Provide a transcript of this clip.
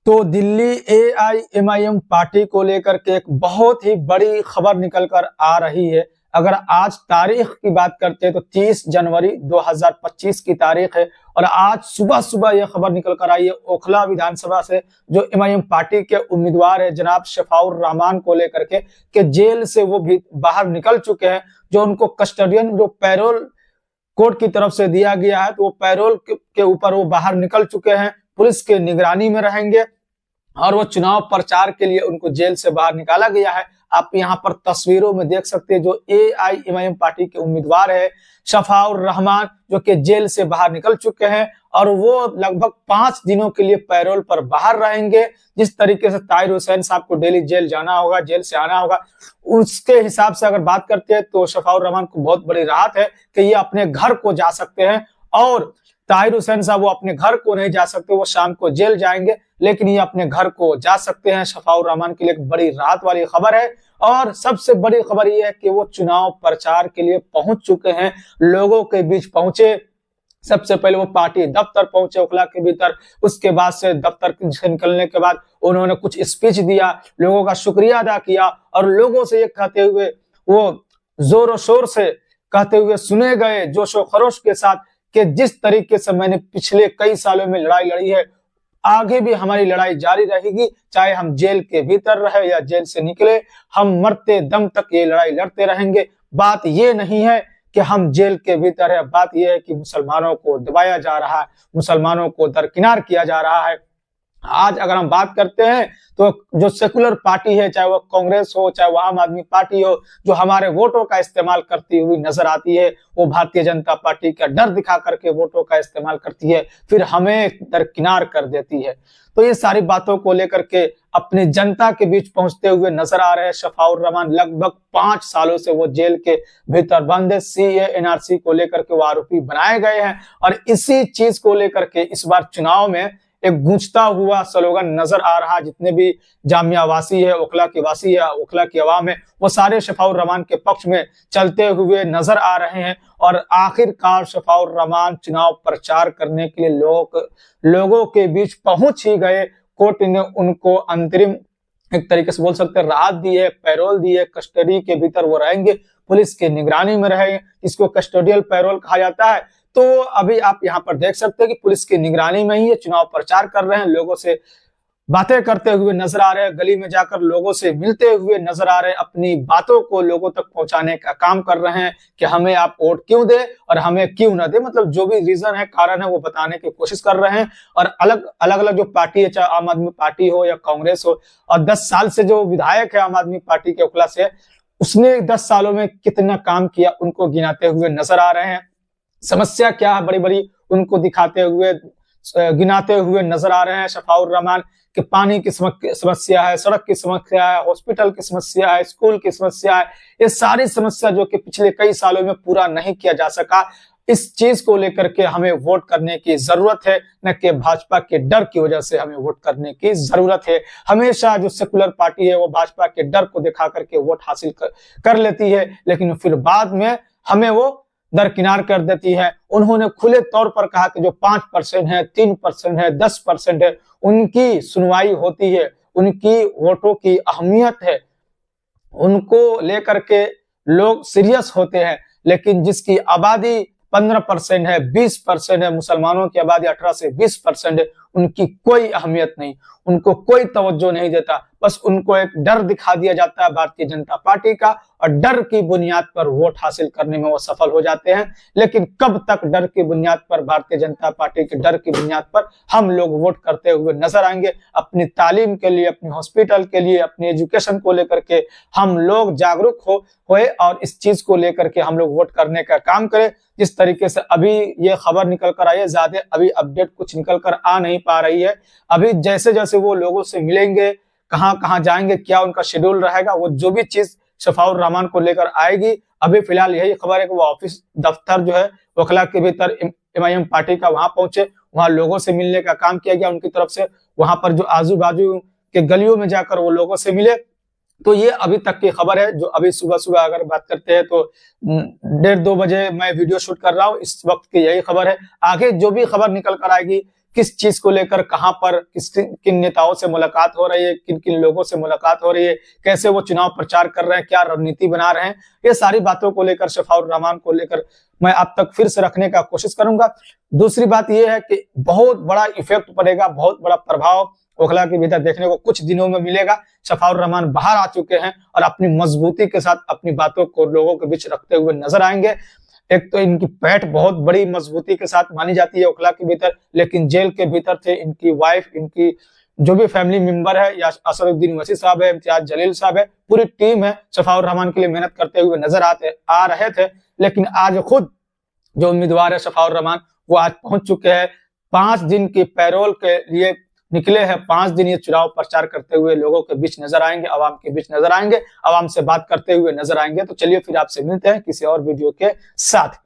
तो Delhi AIMIM party को लेकर के एक बहुत ही बड़ी खबर निकल कर आ रही है। अगर आज तारीख की बात करते हैं तो 30 जनवरी 2025 की तारीख है और आज सुबह सुबह यह खबर निकल कर आई है ओखला विधानसभा से, जो एमआईएम पार्टी के उम्मीदवार है जनाब शफाउर रहमान को लेकर के जेल से वो भी बाहर निकल चुके हैं। जो उनको कस्टडियन जो पैरोल कोर्ट की तरफ से दिया गया है, तो वो पैरोल के ऊपर वो बाहर निकल चुके हैं, पुलिस के निगरानी में रहेंगे और वो चुनाव प्रचार के लिए उनको जेल से बाहर निकाला गया है। आप यहाँ पर तस्वीरों में देख सकते हैं जो एआईएमआईएम पार्टी के उम्मीदवार है शफाउर रहमान, जो कि जेल से बाहर निकल चुके हैं और वो लगभग 5 दिनों के लिए पैरोल पर बाहर रहेंगे। जिस तरीके से ताहिर हुसैन साहब को डेली जेल जाना होगा, जेल से आना होगा, उसके हिसाब से अगर बात करते हैं तो शफाउर रहमान को बहुत बड़ी राहत है कि ये अपने घर को जा सकते हैं। और ताहिर हुसैन साहब वो अपने घर को नहीं जा सकते, वो शाम को जेल जाएंगे, लेकिन ये अपने घर को जा सकते हैं। शफाउर रहमान के लिए एक बड़ी राहत वाली खबर है। और सबसे बड़ी खबर ये है कि वो चुनाव प्रचार के लिए पहुंच चुके हैं, लोगों के बीच पहुंचे। सबसे पहले वो पार्टी दफ्तर पहुंचे ओखला के भीतर, उसके बाद से दफ्तर से निकलने के बाद उन्होंने कुछ स्पीच दिया, लोगों का शुक्रिया अदा किया और लोगों से ये कहते हुए वो जोरों शोर से कहते हुए सुने गए जोशो खरोश के साथ कि जिस तरीके से मैंने पिछले कई सालों में लड़ाई लड़ी है, आगे भी हमारी लड़ाई जारी रहेगी, चाहे हम जेल के भीतर रहे या जेल से निकले, हम मरते दम तक ये लड़ाई लड़ते रहेंगे। बात ये नहीं है कि हम जेल के भीतर है, बात यह है कि मुसलमानों को दबाया जा रहा है, मुसलमानों को दरकिनार किया जा रहा है। आज अगर हम बात करते हैं तो जो सेकुलर पार्टी है, चाहे वो कांग्रेस हो चाहे वो आम आदमी पार्टी हो, जो हमारे वोटों का इस्तेमाल करती हुई नजर आती है, वो भारतीय जनता पार्टी का डर दिखा करके वोटों का इस्तेमाल करती है, फिर हमें दरकिनार कर देती है। तो ये सारी बातों को लेकर के अपनी जनता के बीच पहुंचते हुए नजर आ रहे हैं शफाउर रहमान। लगभग 5 सालों से वो जेल के भीतर बंद है। सीए एनआरसी को लेकर के वो आरोपी बनाए गए हैं और इसी चीज को लेकर के इस बार चुनाव में एक गूंजता हुआ स्लोगन नजर आ रहा है। जितने भी जामिया वासी है, ओखला के वासी है, ओखला की आवाम है, वो सारे शफाउर रहमान के पक्ष में चलते हुए नजर आ रहे हैं। और आखिरकार शफाउर रहमान चुनाव प्रचार करने के लिए लोगों के बीच पहुंच ही गए। कोर्ट ने उनको अंतरिम एक तरीके से बोल सकते हैं राहत दी है, पैरोल दी है, कस्टडी के भीतर वो रहेंगे, पुलिस की निगरानी में रहेंगे, इसको कस्टोडियल पैरोल कहा जाता है। तो अभी आप यहाँ पर देख सकते हैं कि पुलिस की निगरानी में ही ये चुनाव प्रचार कर रहे हैं, लोगों से बातें करते हुए नजर आ रहे हैं, गली में जाकर लोगों से मिलते हुए नजर आ रहे हैं, अपनी बातों को लोगों तक पहुंचाने का काम कर रहे हैं कि हमें आप वोट क्यों दे और हमें क्यों ना दे, मतलब जो भी रीजन है, कारण है, वो बताने की कोशिश कर रहे हैं। और अलग अलग जो पार्टी है, चाहे आम आदमी पार्टी हो या कांग्रेस हो, और 10 साल से जो विधायक है आम आदमी पार्टी के ओखला से, उसने 10 सालों में कितना काम किया उनको गिनाते हुए नजर आ रहे हैं। समस्या क्या है बड़ी बड़ी उनको दिखाते हुए गिनाते हुए नजर आ रहे हैं शफाउर रहमान कि पानी की समस्या है, सड़क की समस्या है, हॉस्पिटल की समस्या है, स्कूल की समस्या है। ये सारी समस्या जो कि पिछले कई सालों में पूरा नहीं किया जा सका, इस चीज को लेकर के हमें वोट करने की जरूरत है, न कि भाजपा के डर की वजह से हमें वोट करने की जरूरत है। हमेशा जो सेकुलर पार्टी है वो भाजपा के डर को दिखा करके वोट हासिल कर लेती है, लेकिन फिर बाद में हमें वो दरकिनार कर देती है। उन्होंने खुले तौर पर कहा कि जो 5% है, 3% है, 10% है, उनकी सुनवाई होती है, उनकी वोटों की अहमियत है, उनको लेकर के लोग सीरियस होते हैं। लेकिन जिसकी आबादी 15% है, 20% है, मुसलमानों की आबादी 18 से 20% है, उनकी कोई अहमियत नहीं, उनको कोई तवज्जो नहीं देता। बस उनको एक डर दिखा दिया जाता है भारतीय जनता पार्टी का, और डर की बुनियाद पर वोट हासिल करने में वो सफल हो जाते हैं। लेकिन कब तक डर की बुनियाद पर, भारतीय जनता पार्टी के डर की बुनियाद पर हम लोग वोट करते हुए नजर आएंगे? अपनी तालीम के लिए, अपनी हॉस्पिटल के लिए, अपनी एजुकेशन को लेकर के हम लोग जागरूक होए और इस चीज को लेकर के हम लोग वोट करने का काम करें। जिस तरीके से अभी ये खबर निकल कर आई है, ज्यादा अभी अपडेट कुछ निकल कर आ नहीं पा रही है। अभी जैसे जैसे वो लोगों से मिलेंगे, कहाँ कहाँ जाएंगे, क्या उनका शेड्यूल रहेगा, वो जो भी चीज शफाउर रहमान को लेकर आएगी, अभी फिलहाल यही खबर है कि वो ऑफिस दफ्तर जो है ओखला के भीतर एमआईएम पार्टी का, वहां पहुंचे, वहां लोगों से मिलने का काम किया गया उनकी तरफ से। वहां पर जो आजू बाजू के गलियों में जाकर वो लोगों से मिले। तो ये अभी तक की खबर है, जो अभी सुबह सुबह अगर बात करते हैं तो 1:30-2 बजे मैं वीडियो शूट कर रहा हूँ, इस वक्त की यही खबर है। आगे जो भी खबर निकल कर आएगी किस चीज को लेकर कहां पर किन नेताओं से मुलाकात हो रही है, किन किन लोगों से मुलाकात हो रही है, कैसे वो चुनाव प्रचार कर रहे हैं, क्या रणनीति बना रहे हैं, ये सारी बातों को लेकर, शफाउर रहमान को लेकर मैं आप तक फिर से रखने का कोशिश करूंगा। दूसरी बात यह है कि बहुत बड़ा इफेक्ट पड़ेगा, बहुत बड़ा प्रभाव ओखला के भीतर देखने को कुछ दिनों में मिलेगा। शफाउर रहमान बाहर आ चुके हैं और अपनी मजबूती के साथ अपनी बातों को लोगों के बीच रखते हुए नजर आएंगे। एक तो इनकी पैठ बहुत बड़ी मजबूती के साथ मानी जाती है ओखला के भीतर, लेकिन जेल के भीतर थे इनकी वाइफ, इनकी जो भी फैमिली मेंबर है, या असरुद्दीन वसी साहब है, इम्तियाज जलील साहब है, पूरी टीम है शफाउर रहमान के लिए मेहनत करते हुए नजर आ रहे थे। लेकिन आज खुद जो उम्मीदवार है शफाउर रहमान, वो आज पहुंच चुके हैं। 5 दिन की पैरोल के लिए निकले हैं। 5 दिन ये चुनाव प्रचार करते हुए लोगों के बीच नजर आएंगे, आवाम के बीच नजर आएंगे, आवाम से बात करते हुए नजर आएंगे। तो चलिए फिर आपसे मिलते हैं किसी और वीडियो के साथ।